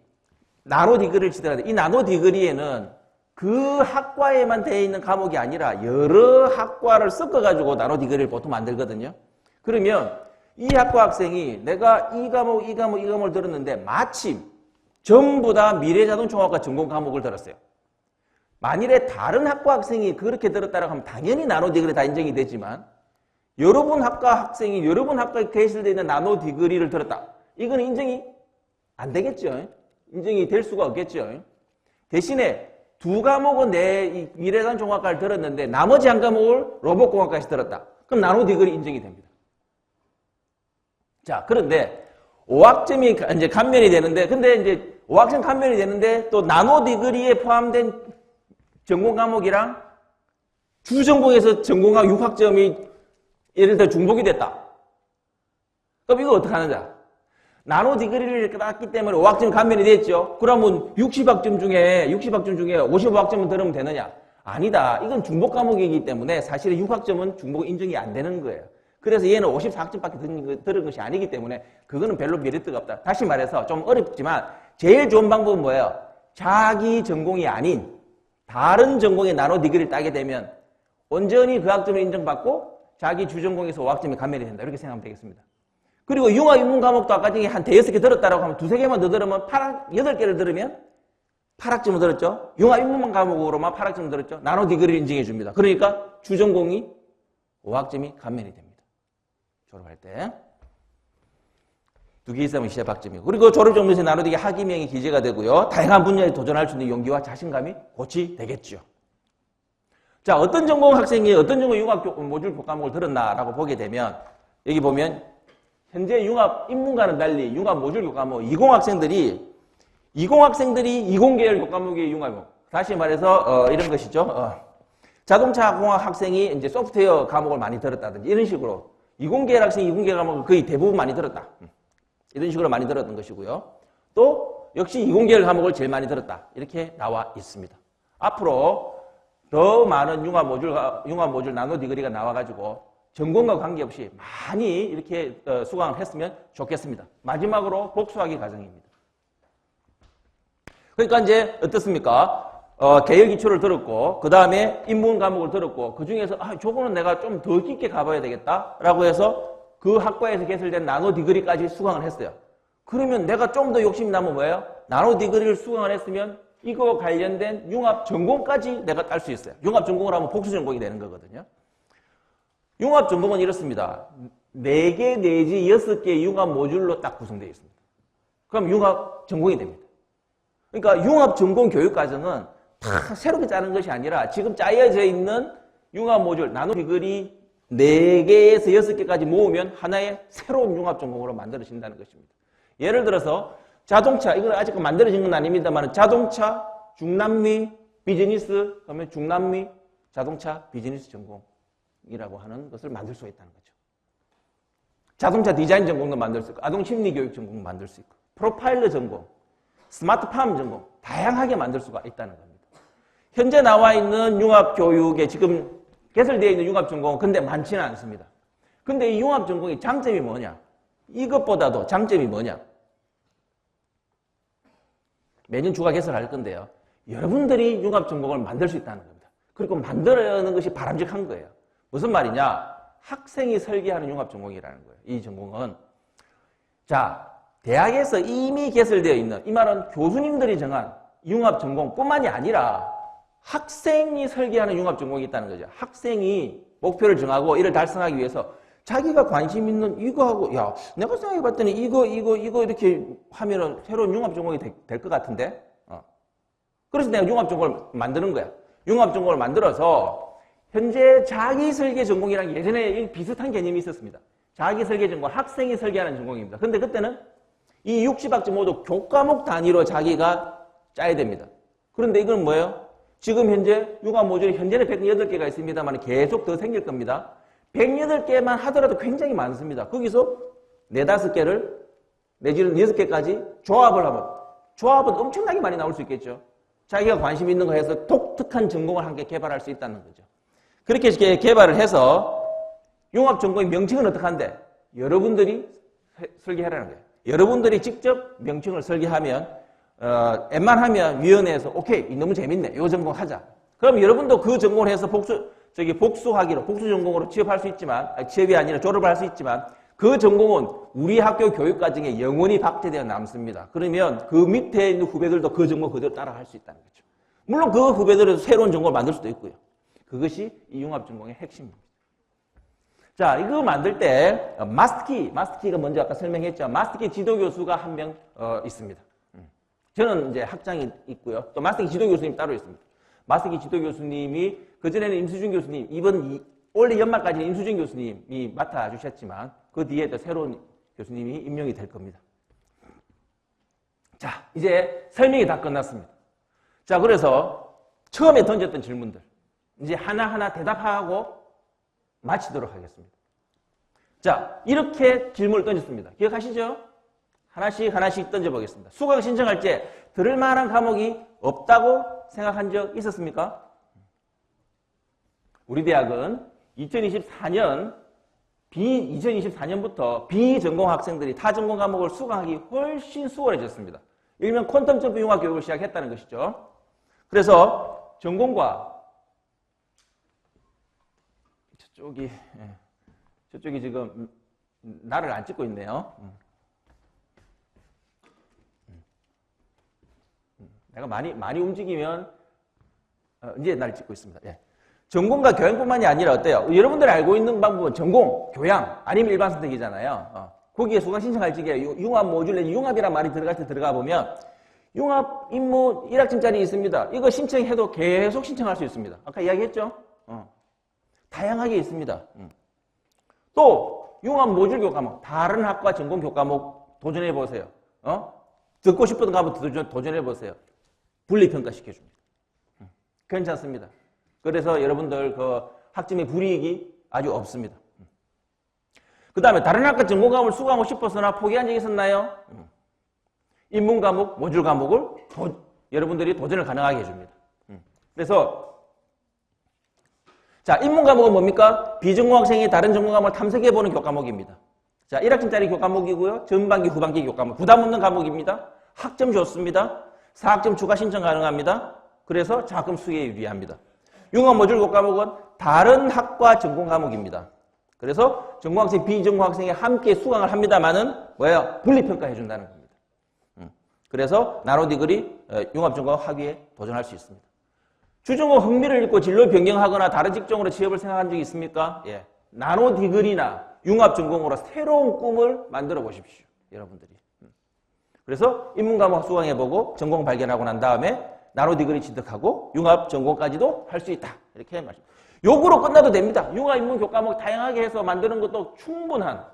나노 디그리를 취득하는데 이 나노 디그리에는 그 학과에만 되어 있는 과목이 아니라 여러 학과를 섞어가지고 나노 디그리를 보통 만들거든요. 그러면 이 학과 학생이 내가 이 과목을 들었는데 마침 전부 다 미래자동종합학과 전공 과목을 들었어요. 만일에 다른 학과 학생이 그렇게 들었다고 하면 당연히 나노 디그리 다 인정이 되지만 여러분 학과 학생이 여러분 학과에 개설되어 있는 나노 디그리를 들었다. 이건 인정이 안 되겠죠. 인정이 될 수가 없겠죠. 대신에 두 과목은 내 미래관 종합과를 들었는데 나머지 한 과목을 로봇공학과에서 들었다. 그럼 나노 디그리 인정이 됩니다. 자, 그런데 5학점이 이제 감면이 되는데, 근데 이제 5학점 감면이 되는데 또 나노 디그리에 포함된 전공 과목이랑 주전공에서 전공 과목 6학점이 예를 들어 중복이 됐다. 그럼 이거 어떻게 하느냐? 나노 디그리를 땄기 때문에 5학점 감면이 됐죠. 그러면 60학점 중에 55학점은 들으면 되느냐? 아니다. 이건 중복 과목이기 때문에 사실은 6학점은 중복 인정이 안 되는 거예요. 그래서 얘는 54학점밖에 들은 것이 아니기 때문에 그거는 별로 메리트가 없다. 다시 말해서 좀 어렵지만 제일 좋은 방법은 뭐예요? 자기 전공이 아닌 다른 전공의 나노 디그리를 따게 되면 온전히 그 학점을 인정받고 자기 주전공에서 5학점이 감면이 된다. 이렇게 생각하면 되겠습니다. 그리고 융합 인문 과목도 아까 중에 한 5-6개 들었다라고 하면 2-3개만 더 들으면 8개를 들으면 8학점을 들었죠. 융합 인문 과목으로만 8학점을 들었죠. 나노 디그리를 인정해 줍니다. 그러니까 주전공이 5학점이 감면이 됩니다. 졸업할 때. 2개 이상은 시합학점이고. 그리고 졸업정보에서 나노 디그리 학위명이 기재가 되고요. 다양한 분야에 도전할 수 있는 용기와 자신감이 고취되겠죠. 자, 어떤 전공 학생이 어떤 전공 융합 모듈 교과목을 들었나라고 보게 되면 여기 보면 현재 융합 인문과는 달리 융합 모듈 교과목 20학생들이 20계열 교과목의 융합, 다시 말해서 이런 것이죠. 자동차 공학 학생이 이제 소프트웨어 과목을 많이 들었다든지 이런 식으로 20계열 학생이 20계열 과목을 거의 대부분 많이 들었다. 이런 식으로 많이 들었던 것이고요. 또 역시 20계열 과목을 제일 많이 들었다. 이렇게 나와 있습니다. 앞으로 더 많은 융합 모듈 나노 디그리가 나와가지고 전공과 관계없이 많이 이렇게 수강을 했으면 좋겠습니다. 마지막으로 복수하기 과정입니다. 그러니까 이제 어떻습니까? 계열 기초를 들었고 그 다음에 인문 과목을 들었고 그 중에서 저거는 내가 좀 더 깊게 가봐야 되겠다라고 해서 그 학과에서 개설된 나노 디그리까지 수강을 했어요. 그러면 내가 좀 더 욕심이 나면 뭐예요? 나노 디그리를 수강을 했으면 이거 관련된 융합 전공까지 내가 딸 수 있어요. 융합 전공을 하면 복수 전공이 되는 거거든요. 융합 전공은 이렇습니다. 4개 내지 6개 융합 모듈로 딱 구성되어 있습니다. 그럼 융합 전공이 됩니다. 그러니까 융합 전공 교육 과정은 다 새롭게 짜는 것이 아니라 지금 짜여져 있는 융합 모듈, 나노 디그리 4개에서 6개까지 모으면 하나의 새로운 융합 전공으로 만들어진다는 것입니다. 예를 들어서 자동차, 이건 아직 만들어진 건 아닙니다만 자동차, 중남미, 비즈니스, 그러면 중남미 자동차 비즈니스 전공이라고 하는 것을 만들 수가 있다는 거죠. 자동차 디자인 전공도 만들 수 있고, 아동 심리 교육 전공도 만들 수 있고, 프로파일러 전공, 스마트팜 전공, 다양하게 만들 수가 있다는 겁니다. 현재 나와 있는 융합 교육에 지금 개설되어 있는 융합 전공은 근데 많지는 않습니다. 근데 이 융합 전공의 장점이 뭐냐? 이것보다도 장점이 뭐냐? 매년 추가 개설할 건데요. 여러분들이 융합 전공을 만들 수 있다는 겁니다. 그리고 만들어내는 것이 바람직한 거예요. 무슨 말이냐? 학생이 설계하는 융합 전공이라는 거예요. 이 전공은. 자, 대학에서 이미 개설되어 있는, 이 말은 교수님들이 정한 융합 전공뿐만이 아니라 학생이 설계하는 융합 전공이 있다는 거죠. 학생이 목표를 정하고 이를 달성하기 위해서 자기가 관심 있는 이거하고, 야, 내가 생각해봤더니 이거 이렇게 하면은 새로운 융합 전공이 될 것 같은데? 그래서 내가 융합 전공을 만드는 거야. 융합 전공을 만들어서 현재 자기 설계 전공이랑 예전에 비슷한 개념이 있었습니다. 자기 설계 전공, 학생이 설계하는 전공입니다. 근데 그때는 이 60학점 모두 교과목 단위로 자기가 짜야 됩니다. 그런데 이건 뭐예요? 지금 현재 융합 모듈이 현재는 108개가 있습니다만 계속 더 생길 겁니다. 108개만 하더라도 굉장히 많습니다. 거기서 4-5개를 내지는 6개까지 조합을 하면 조합은 엄청나게 많이 나올 수 있겠죠. 자기가 관심 있는 거 해서 독특한 전공을 함께 개발할 수 있다는 거죠. 그렇게 개발을 해서 융합 전공의 명칭은 어떻게 한대? 여러분들이 설계하라는 거예요. 여러분들이 직접 명칭을 설계하면 웬만하면 위원회에서 오케이, 너무 재밌네. 이 전공 하자. 그럼 여러분도 그 전공을 해서 복수하기로, 복수 전공으로 취업할 수 있지만, 취업이 아니라 졸업을 할 수 있지만, 그 전공은 우리 학교 교육 과정에 영원히 박제되어 남습니다. 그러면 그 밑에 있는 후배들도 그 전공 그대로 따라갈 수 있다는 거죠. 물론 그 후배들은 새로운 전공을 만들 수도 있고요. 그것이 이 융합 전공의 핵심입니다. 자, 이거 만들 때 마스터키가 먼저 아까 설명했죠. 마스터키 지도교수가 한 명 있습니다. 저는 이제 학장이 있고요. 또 마스터기 지도 교수님 따로 있습니다. 마스터기 지도 교수님이 그전에는 임수준 교수님, 올해 연말까지는 임수준 교수님이 맡아주셨지만 그 뒤에 또 새로운 교수님이 임명이 될 겁니다. 자, 이제 설명이 다 끝났습니다. 자, 그래서 처음에 던졌던 질문들 이제 하나하나 대답하고 마치도록 하겠습니다. 자, 이렇게 질문을 던졌습니다. 기억하시죠? 하나씩 던져보겠습니다. 수강 신청할 때 들을 만한 과목이 없다고 생각한 적 있었습니까? 우리 대학은 2024년부터 비전공 학생들이 타전공 과목을 수강하기 훨씬 수월해졌습니다. 일명 퀀텀 점프 융합 교육을 시작했다는 것이죠. 그래서 전공과 저쪽이 지금 나를 안 찍고 있네요. 내가 많이 움직이면 이제 나를 찍고 있습니다. 예. 전공과 교양뿐만이 아니라 어때요? 여러분들이 알고 있는 방법은 전공, 교양, 아니면 일반 선택이잖아요. 거기에 수강 신청할 적에 융합 모듈 내지 융합이란 말이 들어갈 때 들어가 보면 융합 임무 1학점짜리 있습니다. 이거 신청해도 계속 신청할 수 있습니다. 아까 이야기했죠? 다양하게 있습니다. 또 융합 모듈 교과목, 다른 학과 전공 교과목 도전해 보세요. 듣고 싶은 과목 도전해 보세요. 분리평가 시켜줍니다. 괜찮습니다. 그래서 여러분들 그 학점의 불이익이 아주 없습니다. 그 다음에 다른 학과 전공 과목을 수강하고 싶어서나 포기한 적이 있었나요? 인문 과목, 모듈 과목을 여러분들이 도전을 가능하게 해줍니다. 그래서 자, 인문 과목은 뭡니까? 비전공 학생이 다른 전공 과목을 탐색해보는 교과목입니다. 자, 1학점짜리 교과목이고요. 전반기, 후반기 교과목. 부담 없는 과목입니다. 학점 좋습니다. 4학점 추가 신청 가능합니다. 그래서 장학금 수혜에 유리합니다. 융합 모듈 교과목은 다른 학과 전공 과목입니다. 그래서 전공학생, 비전공학생이 함께 수강을 합니다만은 뭐예요? 분리평가해 준다는 겁니다. 그래서 나노 디그리 융합 전공 학위에 도전할 수 있습니다. 주전공 흥미를 잃고 진로 변경하거나 다른 직종으로 취업을 생각한 적이 있습니까? 예. 나노 디그리나 융합 전공으로 새로운 꿈을 만들어 보십시오. 여러분들이. 그래서 인문 과목 수강해보고 전공 발견하고 난 다음에 나노 디그리 취득하고 융합 전공까지도 할 수 있다. 이렇게 말씀드립니다. 요구로 끝나도 됩니다. 융합 인문 교과목 다양하게 해서 만드는 것도 충분한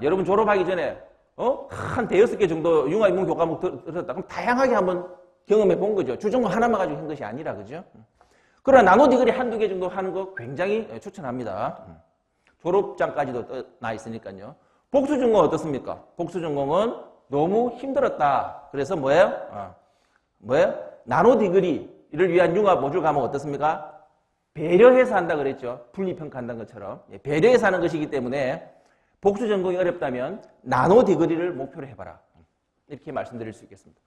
여러분 졸업하기 전에 한 5개 정도 융합 인문 교과목 들었다. 그럼 다양하게 한번 경험해 본 거죠. 주전공 하나만 가지고 한 것이 아니라 그죠? 그러나 나노 디그리 한두 개 정도 하는 거 굉장히 추천합니다. 졸업장까지도 나 있으니까요. 복수 전공은 어떻습니까? 복수 전공은 너무 힘들었다. 그래서 뭐예요? 나노 디그리를 위한 융합 모듈 과목 어떻습니까? 배려해서 한다 그랬죠. 분리평가한다는 것처럼. 배려해서 하는 것이기 때문에 복수 전공이 어렵다면 나노 디그리를 목표로 해봐라. 이렇게 말씀드릴 수 있겠습니다.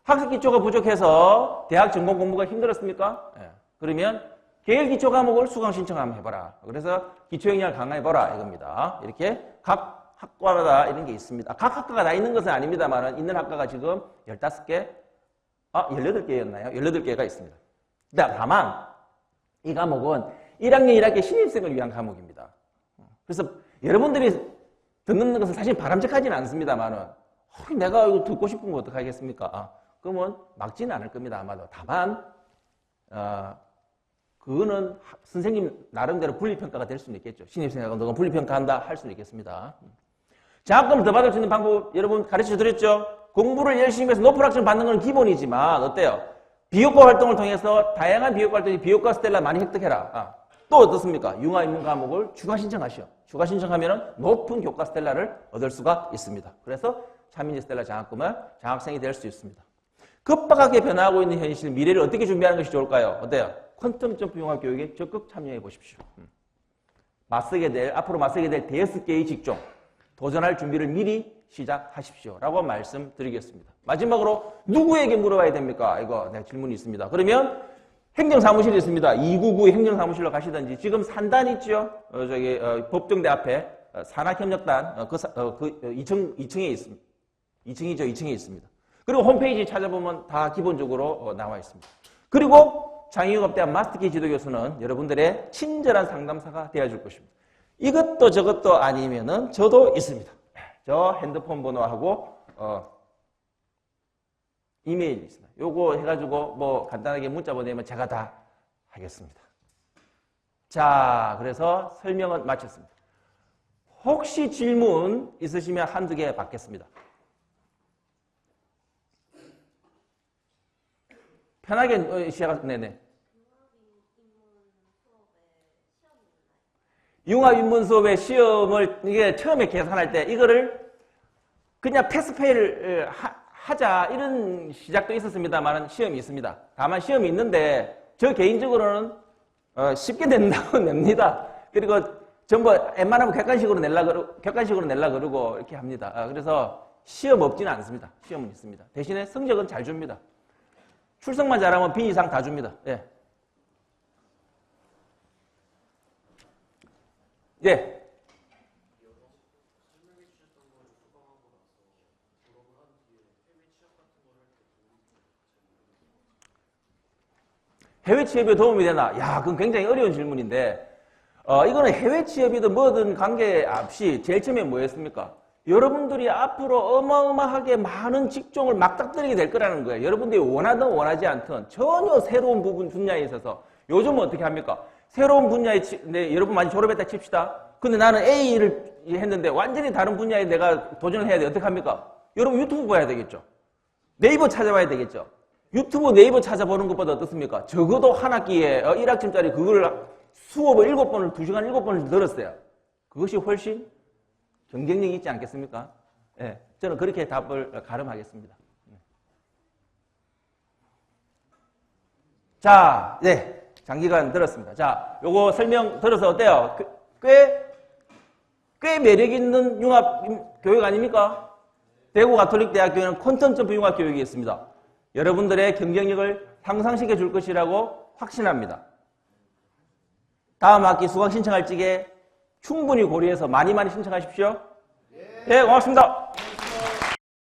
학습 기초가 부족해서 대학 전공 공부가 힘들었습니까? 그러면 계열 기초 과목을 수강 신청 한번 해봐라. 그래서 기초 역량을 강화해봐라 이겁니다. 이렇게 각 학과마다 이런 게 있습니다. 각 학과가 다 있는 것은 아닙니다만 있는 학과가 지금 15개, 18개였나요? 18개가 있습니다. 다만 이 과목은 1학년 1학기 신입생을 위한 과목입니다. 그래서 여러분들이 듣는 것은 사실 바람직하지는 않습니다만 내가 이거 듣고 싶은 거 어떡하겠습니까? 그러면 막지는 않을 겁니다. 아마도. 다만 그거는 선생님 나름대로 분리평가가 될 수는 있겠죠. 신입생하고 너가 분리평가한다 할 수는 있겠습니다. 장학금을 더 받을 수 있는 방법 여러분 가르쳐 드렸죠. 공부를 열심히 해서 높은 학점 받는 건 기본이지만 어때요? 비효과 활동을 통해서 다양한 비효과 활동이 비효과 스텔라 많이 획득해라. 또 어떻습니까? 융합 인문 과목을 추가 신청하시오. 추가 신청하면 높은 교과 스텔라를 얻을 수가 있습니다. 그래서 차민지 스텔라 장학금은 장학생이 될 수 있습니다. 급박하게 변화하고 있는 현실, 미래를 어떻게 준비하는 것이 좋을까요? 어때요? 퀀텀 점프 융합 교육에 적극 참여해 보십시오. 앞으로 맞서게 될 5개의 직종, 도전할 준비를 미리 시작하십시오. 라고 말씀드리겠습니다. 마지막으로 누구에게 물어봐야 됩니까? 이거 네, 질문이 있습니다. 그러면 행정사무실이 있습니다. 299 행정사무실로 가시든지 지금 산단 있죠? 법정대 앞에 산학협력단 2층에 있습니다. 2층에 있습니다. 그리고 홈페이지 찾아보면 다 기본적으로 나와 있습니다. 그리고 장유업대학 마스터키 지도교수는 여러분들의 친절한 상담사가 되어줄 것입니다. 이것도 저것도 아니면은 저도 있습니다. 저 핸드폰 번호하고 이메일이 있습니다. 요거 해가지고 뭐 간단하게 문자 보내면 제가 다 하겠습니다. 자, 그래서 설명은 마쳤습니다. 혹시 질문 있으시면 한두 개 받겠습니다. 편하게 시작하세요. 융합인문 수업의 시험을 이게 처음에 계산할 때 이거를 그냥 패스페이를 하자 이런 시작도 있었습니다만 시험이 있습니다. 다만 시험이 있는데 저 개인적으로는 쉽게 낸다고 냅니다. 그리고 전부 웬만하면 객관식으로 낼라 그러고 이렇게 합니다. 그래서 시험 없지는 않습니다. 시험은 있습니다. 대신에 성적은 잘 줍니다. 출석만 잘하면 B 이상 다 줍니다. 예. 예. 해외 취업에 도움이 되나? 야, 그건 굉장히 어려운 질문인데, 이거는 해외 취업이든 뭐든 관계없이 제일 처음에 뭐였습니까? 여러분들이 앞으로 어마어마하게 많은 직종을 막닥뜨리게 될 거라는 거예요. 여러분들이 원하든 원하지 않든 전혀 새로운 부분 분야에 있어서 요즘은 어떻게 합니까? 새로운 분야에 여러분 많이 졸업했다 칩시다. 근데 나는 A를 했는데 완전히 다른 분야에 내가 도전을 해야 돼. 어떻게 합니까? 여러분 유튜브 봐야 되겠죠. 네이버 찾아봐야 되겠죠. 유튜브 네이버 찾아보는 것보다 어떻습니까? 적어도 한 학기에 1학점짜리 그걸 수업을 7번을 2시간 7번을 들었어요. 그것이 훨씬 경쟁력이 있지 않겠습니까? 예, 저는 그렇게 답을 가름하겠습니다. 자, 네, 장기간 들었습니다. 자, 요거 설명 들어서 어때요? 꽤 매력 있는 융합 교육 아닙니까? 대구 가톨릭대학교에는 콘텐츠 융합 교육이 있습니다. 여러분들의 경쟁력을 향상시켜 줄 것이라고 확신합니다. 다음 학기 수강 신청할 적에 충분히 고려해서 많이 신청하십시오. 네, 고맙습니다.